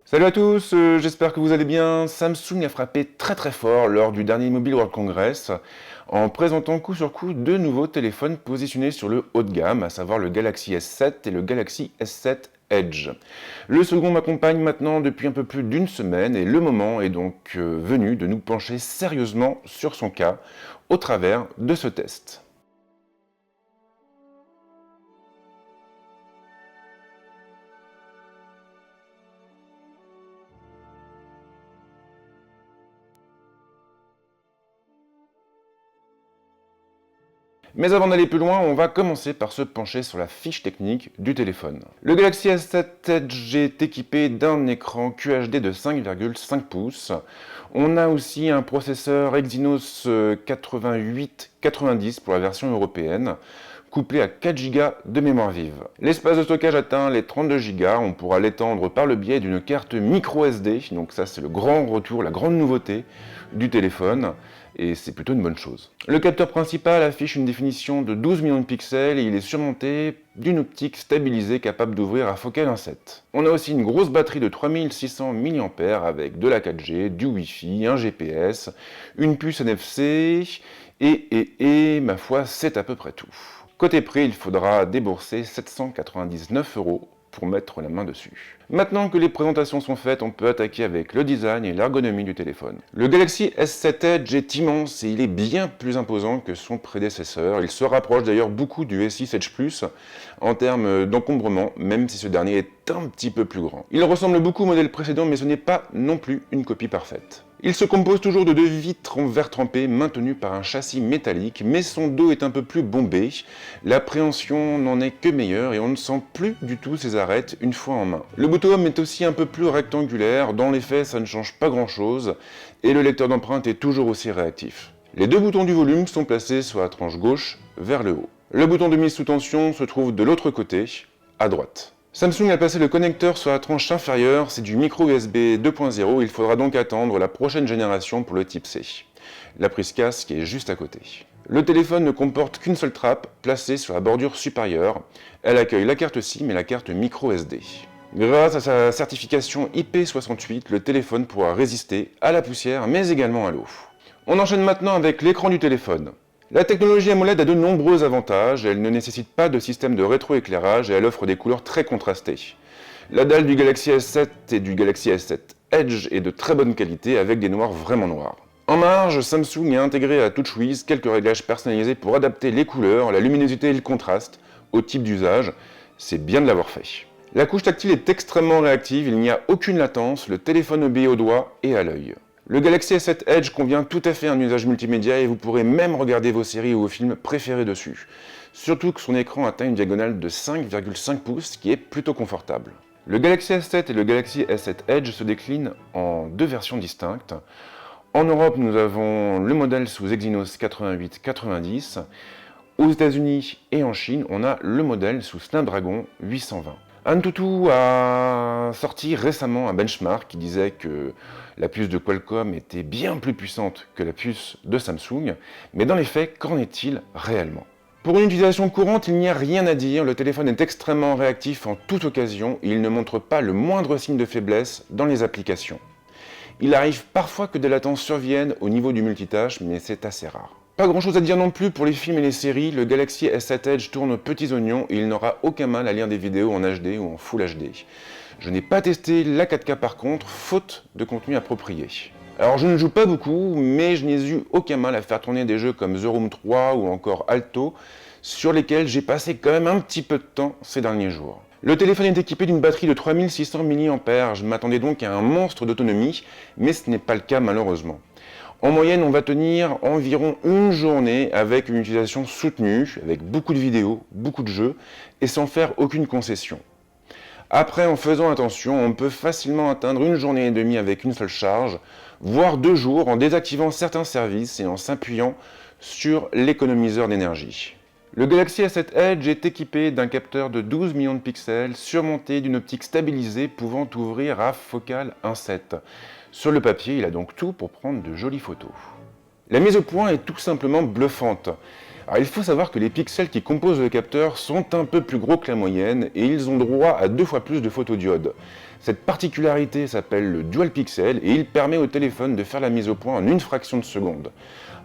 Salut à tous, j'espère que vous allez bien. Samsung a frappé très fort lors du dernier Mobile World Congress en présentant coup sur coup deux nouveaux téléphones positionnés sur le haut de gamme, à savoir le Galaxy S7 et le Galaxy S7 Edge. Le second m'accompagne maintenant depuis un peu plus d'une semaine et le moment est donc venu de nous pencher sérieusement sur son cas au travers de ce test. Mais avant d'aller plus loin, on va commencer par se pencher sur la fiche technique du téléphone. Le Galaxy S7 Edge est équipé d'un écran QHD de 5,5 pouces. On a aussi un processeur Exynos 8890 pour la version européenne, couplé à 4 Go de mémoire vive. L'espace de stockage atteint les 32 Go, on pourra l'étendre par le biais d'une carte micro SD, donc ça c'est le grand retour, la grande nouveauté du téléphone, et c'est plutôt une bonne chose. Le capteur principal affiche une définition de 12 millions de pixels et il est surmonté d'une optique stabilisée capable d'ouvrir à focale 1.7. On a aussi une grosse batterie de 3600 mAh avec de la 4G, du Wi-Fi, un GPS, une puce NFC et ma foi, c'est à peu près tout. Côté prix, il faudra débourser 799 € pour mettre la main dessus. Maintenant que les présentations sont faites, on peut attaquer avec le design et l'ergonomie du téléphone. Le Galaxy S7 Edge est immense et il est bien plus imposant que son prédécesseur. Il se rapproche d'ailleurs beaucoup du S6 Edge Plus en termes d'encombrement, même si ce dernier est un petit peu plus grand. Il ressemble beaucoup au modèle précédent, mais ce n'est pas non plus une copie parfaite. Il se compose toujours de deux vitres en verre trempé maintenues par un châssis métallique, mais son dos est un peu plus bombé. L'appréhension n'en est que meilleure et on ne sent plus du tout ses arêtes une fois en main. Le bouton Home est aussi un peu plus rectangulaire, dans les faits ça ne change pas grand chose, et le lecteur d'empreintes est toujours aussi réactif. Les deux boutons du volume sont placés sur la tranche gauche vers le haut. Le bouton de mise sous tension se trouve de l'autre côté, à droite. Samsung a placé le connecteur sur la tranche inférieure, c'est du micro USB 2.0, il faudra donc attendre la prochaine génération pour le type C. La prise casque est juste à côté. Le téléphone ne comporte qu'une seule trappe placée sur la bordure supérieure. Elle accueille la carte SIM et la carte micro SD. Grâce à sa certification IP68, le téléphone pourra résister à la poussière mais également à l'eau. On enchaîne maintenant avec l'écran du téléphone. La technologie AMOLED a de nombreux avantages, elle ne nécessite pas de système de rétroéclairage et elle offre des couleurs très contrastées. La dalle du Galaxy S7 et du Galaxy S7 Edge est de très bonne qualité avec des noirs vraiment noirs. En marge, Samsung a intégré à TouchWiz quelques réglages personnalisés pour adapter les couleurs, la luminosité et le contraste au type d'usage, c'est bien de l'avoir fait. La couche tactile est extrêmement réactive, il n'y a aucune latence, le téléphone obéit au doigt et à l'œil. Le Galaxy S7 Edge convient tout à fait à un usage multimédia et vous pourrez même regarder vos séries ou vos films préférés dessus. Surtout que son écran atteint une diagonale de 5,5 pouces, ce qui est plutôt confortable. Le Galaxy S7 et le Galaxy S7 Edge se déclinent en deux versions distinctes. En Europe, nous avons le modèle sous Exynos 8890. Aux États-Unis et en Chine, on a le modèle sous Snapdragon 820. Antutu a sorti récemment un benchmark qui disait que la puce de Qualcomm était bien plus puissante que la puce de Samsung, mais dans les faits, qu'en est-il réellement ? Pour une utilisation courante, il n'y a rien à dire, le téléphone est extrêmement réactif en toute occasion et il ne montre pas le moindre signe de faiblesse dans les applications. Il arrive parfois que des latences surviennent au niveau du multitâche, mais c'est assez rare. Pas grand chose à dire non plus pour les films et les séries, le Galaxy S7 Edge tourne aux petits oignons et il n'aura aucun mal à lire des vidéos en HD ou en Full HD. Je n'ai pas testé la 4K par contre, faute de contenu approprié. Alors je ne joue pas beaucoup, mais je n'ai eu aucun mal à faire tourner des jeux comme The Room 3 ou encore Alto, sur lesquels j'ai passé quand même un petit peu de temps ces derniers jours. Le téléphone est équipé d'une batterie de 3600 mAh, je m'attendais donc à un monstre d'autonomie, mais ce n'est pas le cas malheureusement. En moyenne, on va tenir environ une journée avec une utilisation soutenue, avec beaucoup de vidéos, beaucoup de jeux, et sans faire aucune concession. Après, en faisant attention, on peut facilement atteindre une journée et demie avec une seule charge, voire 2 jours en désactivant certains services et en s'appuyant sur l'économiseur d'énergie. Le Galaxy S7 Edge est équipé d'un capteur de 12 millions de pixels surmonté d'une optique stabilisée pouvant ouvrir à focale 1.7. Sur le papier, il a donc tout pour prendre de jolies photos. La mise au point est tout simplement bluffante. Alors il faut savoir que les pixels qui composent le capteur sont un peu plus gros que la moyenne et ils ont droit à 2 fois plus de photodiodes. Cette particularité s'appelle le dual pixel et il permet au téléphone de faire la mise au point en une fraction de seconde.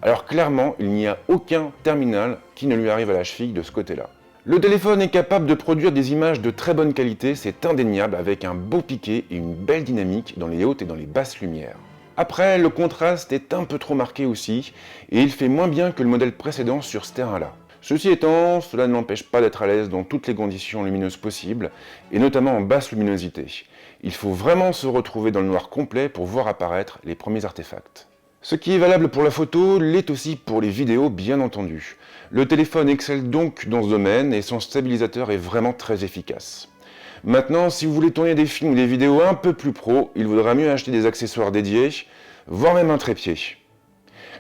Alors clairement, il n'y a aucun terminal qui ne lui arrive à la cheville de ce côté-là. Le téléphone est capable de produire des images de très bonne qualité, c'est indéniable, avec un beau piqué et une belle dynamique dans les hautes et dans les basses lumières. Après, le contraste est un peu trop marqué aussi, et il fait moins bien que le modèle précédent sur ce terrain-là. Ceci étant, cela ne l'empêche pas d'être à l'aise dans toutes les conditions lumineuses possibles, et notamment en basse luminosité. Il faut vraiment se retrouver dans le noir complet pour voir apparaître les premiers artefacts. Ce qui est valable pour la photo l'est aussi pour les vidéos, bien entendu. Le téléphone excelle donc dans ce domaine et son stabilisateur est vraiment très efficace. Maintenant, si vous voulez tourner des films ou des vidéos un peu plus pro, il vaudra mieux acheter des accessoires dédiés, voire même un trépied.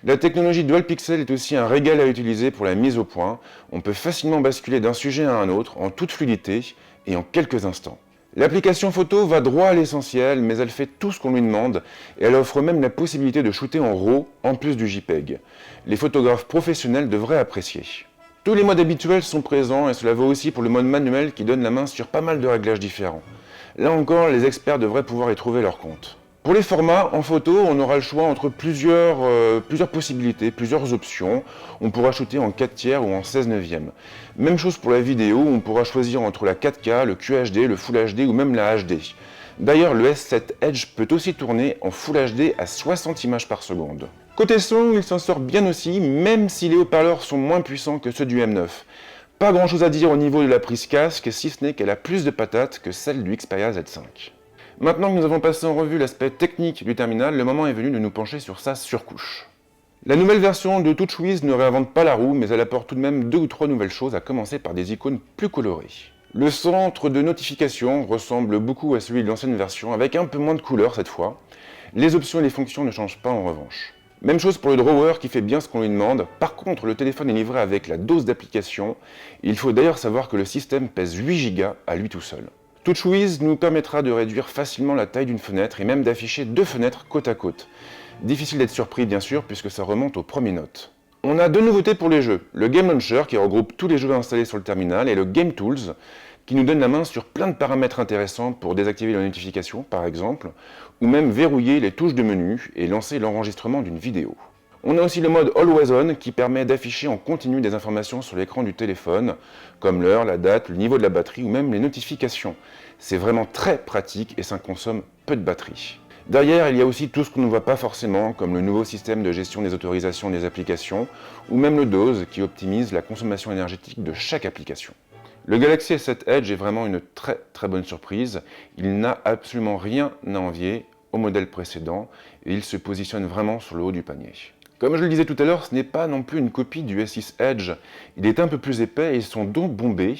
La technologie Dual Pixel est aussi un régal à utiliser pour la mise au point. On peut facilement basculer d'un sujet à un autre en toute fluidité et en quelques instants. L'application photo va droit à l'essentiel, mais elle fait tout ce qu'on lui demande et elle offre même la possibilité de shooter en RAW en plus du JPEG. Les photographes professionnels devraient apprécier. Tous les modes habituels sont présents et cela vaut aussi pour le mode manuel qui donne la main sur pas mal de réglages différents. Là encore, les experts devraient pouvoir y trouver leur compte. Pour les formats, en photo, on aura le choix entre plusieurs possibilités, plusieurs options. On pourra shooter en 4 tiers ou en 16 neuvième. Même chose pour la vidéo, on pourra choisir entre la 4K, le QHD, le Full HD ou même la HD. D'ailleurs, le S7 Edge peut aussi tourner en Full HD à 60 images par seconde. Côté son, il s'en sort bien aussi, même si les haut-parleurs sont moins puissants que ceux du M9. Pas grand chose à dire au niveau de la prise casque, si ce n'est qu'elle a plus de patates que celle du Xperia Z5. Maintenant que nous avons passé en revue l'aspect technique du terminal, le moment est venu de nous pencher sur sa surcouche. La nouvelle version de TouchWiz ne réinvente pas la roue, mais elle apporte tout de même 2 ou 3 nouvelles choses, à commencer par des icônes plus colorées. Le centre de notification ressemble beaucoup à celui de l'ancienne version, avec un peu moins de couleurs cette fois. Les options et les fonctions ne changent pas en revanche. Même chose pour le drawer qui fait bien ce qu'on lui demande. Par contre, le téléphone est livré avec la dose d'application. Il faut d'ailleurs savoir que le système pèse 8 Go à lui tout seul. TouchWiz nous permettra de réduire facilement la taille d'une fenêtre et même d'afficher 2 fenêtres côte à côte. Difficile d'être surpris bien sûr puisque ça remonte aux premières notes. On a 2 nouveautés pour les jeux, le Game Launcher qui regroupe tous les jeux installés sur le terminal et le Game Tools qui nous donne la main sur plein de paramètres intéressants pour désactiver la notification par exemple, ou même verrouiller les touches de menu et lancer l'enregistrement d'une vidéo. On a aussi le mode Always On qui permet d'afficher en continu des informations sur l'écran du téléphone, comme l'heure, la date, le niveau de la batterie ou même les notifications. C'est vraiment très pratique et ça consomme peu de batterie. Derrière, il y a aussi tout ce qu'on ne voit pas forcément, comme le nouveau système de gestion des autorisations des applications, ou même le Dose qui optimise la consommation énergétique de chaque application. Le Galaxy S7 Edge est vraiment une très bonne surprise. Il n'a absolument rien à envier au modèle précédent et il se positionne vraiment sur le haut du panier. Comme je le disais tout à l'heure, ce n'est pas non plus une copie du S6 Edge. Il est un peu plus épais et son dos bombé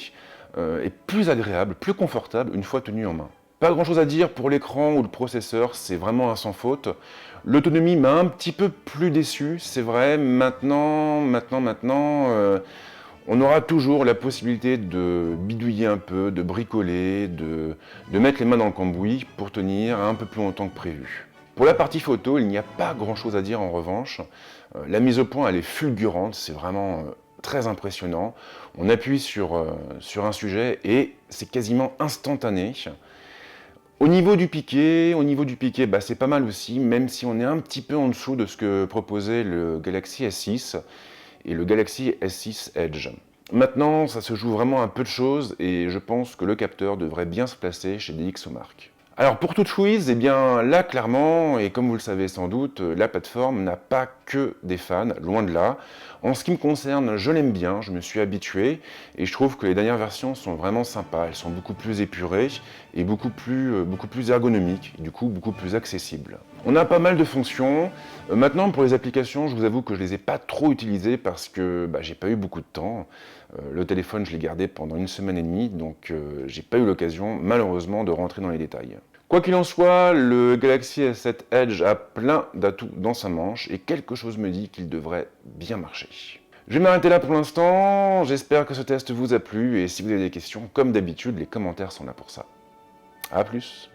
est plus agréable, plus confortable une fois tenu en main. Pas grand chose à dire pour l'écran ou le processeur, c'est vraiment un sans faute. L'autonomie m'a un petit peu plus déçu, c'est vrai. Maintenant, on aura toujours la possibilité de bidouiller un peu, de bricoler, de mettre les mains dans le cambouis pour tenir un peu plus longtemps que prévu. Pour la partie photo, il n'y a pas grand chose à dire en revanche. La mise au point, elle est fulgurante, c'est vraiment très impressionnant. On appuie sur un sujet et c'est quasiment instantané. Au niveau du piqué, c'est pas mal aussi, même si on est un petit peu en dessous de ce que proposait le Galaxy S6 et le Galaxy S6 Edge. Maintenant, ça se joue vraiment à peu de choses et je pense que le capteur devrait bien se placer chez DxOMark. Alors pour TouchWiz, eh bien là clairement, et comme vous le savez sans doute, la plateforme n'a pas que des fans, loin de là. En ce qui me concerne, je l'aime bien, je me suis habitué, et je trouve que les dernières versions sont vraiment sympas, elles sont beaucoup plus épurées, et beaucoup plus ergonomiques, et du coup beaucoup plus accessibles. On a pas mal de fonctions. Maintenant pour les applications, je vous avoue que je les ai pas trop utilisées parce que j'ai pas eu beaucoup de temps. Le téléphone, je l'ai gardé pendant 1 semaine et demie, donc j'ai pas eu l'occasion, malheureusement, de rentrer dans les détails. Quoi qu'il en soit, le Galaxy S7 Edge a plein d'atouts dans sa manche et quelque chose me dit qu'il devrait bien marcher. Je vais m'arrêter là pour l'instant, j'espère que ce test vous a plu et si vous avez des questions, comme d'habitude, les commentaires sont là pour ça. A plus!